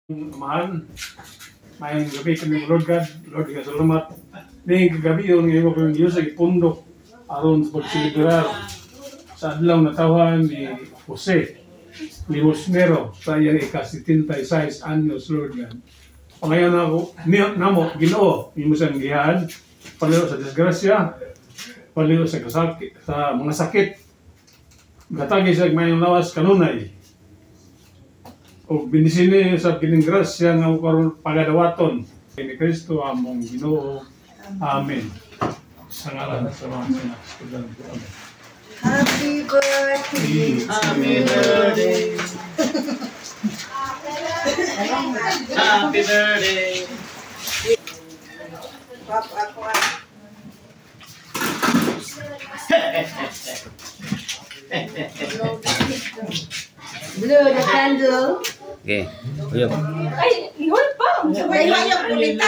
Amahan, mayang gabi kami Lord God, salamat. Ning gabi yung iwa ko yung Diyos ay pundok aron sa pagsilibrar sa adlaw na tawan ni Jose Limosnero sa iyang ika-76 anyos, Lord God. Pangayon ako, namo, Ginoo, imo siyang gihan, paliro sa disgrasya, paliro sa kasakit, sa mga sakit, gatagi sa mayang lawas kanunay. O binisini sa kining grasya nga karon pagadawaton ni Kristo among Ginoo. Amen. Sa ngalan sa mga sinaskudan ko. Amen. Happy birthday. Happy birthday. Happy birthday. Papa ako. Blow the candle. Okay, uyok. Ay, ihol pa. Ayaw kulita.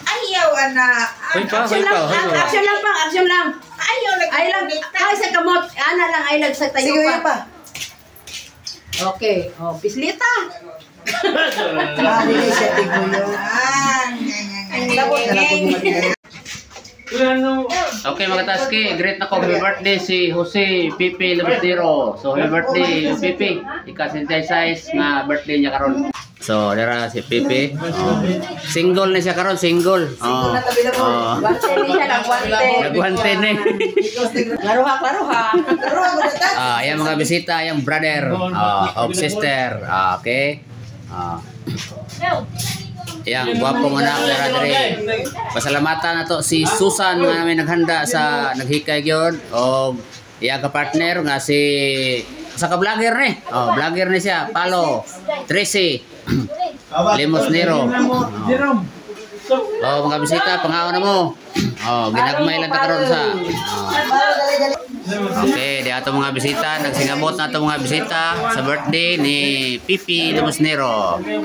Ayaw, ana. Action Action lang. Ayaw, Ay lang, ay sa kamot. Ana lang, ay lang sa tayo pa. Okay, oh, pislita. Dili siya tigulo. Labot na lang. Okay mga taski, great na ko. Happy birthday si Jose Pipi Limosnero. So happy birthday Pipi. Ika-76 nga birthday niya karon. So dara si Pipi. Single na siya karon, single. Guante ni siya, nagguante. Nagguante ni. Klaruha. Ayan mga bisita, yung brother, of sister. Okay. Yang gwapong anak dara diri. Pasalamatan nato si Susan nga may naghanda sa naghikay gyud og iya ka partner nga si sa ka vlogger ni. Vlogger ni siya, Palo Tracy Limosnero. Mga bisita, pangaon na mo. Ginagmay lang ta karon sa. Okay, di ato mga bisita, nagsingabot na ato mga bisita sa birthday ni Pipi Limosnero. Happy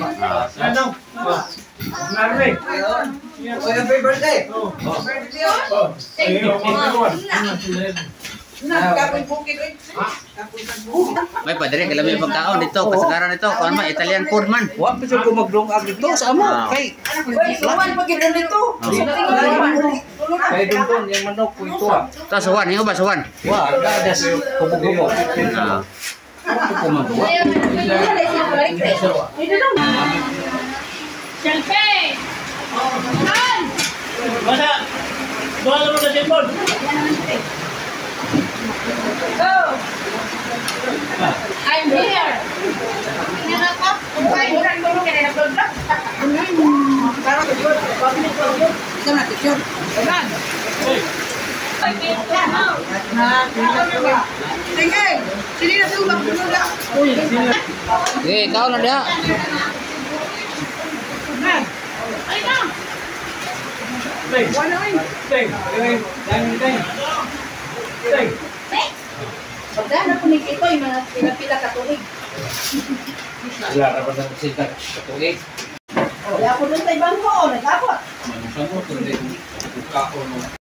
birthday. May padre kala may pagkaon dito, kasagaran dito, kuan man Italian food man. Wa pa jud ko magdungag dito sa amo. Kay Suwan pag gid dito. kay dungdong yung manok ko ito. Ta suwan, yung ba suwan? Wa gadas kubo-kubo. Selfie. Basta doon mo sa cellphone. Go. I'm here. Tingnan ako. Ay, urang ko kaya na vlog. Para ko public vlog. Ito na picture. Ayan. Sige. Sili na sa ubang vlog. Okay, ikaw na dia. Ay na. Pagdaan ako ni Kito, yung mga pila-pila katuig. Wala ra pa sa sita katuig. Kaya ako doon sa ibang ko, nag-abot. Ano sa mo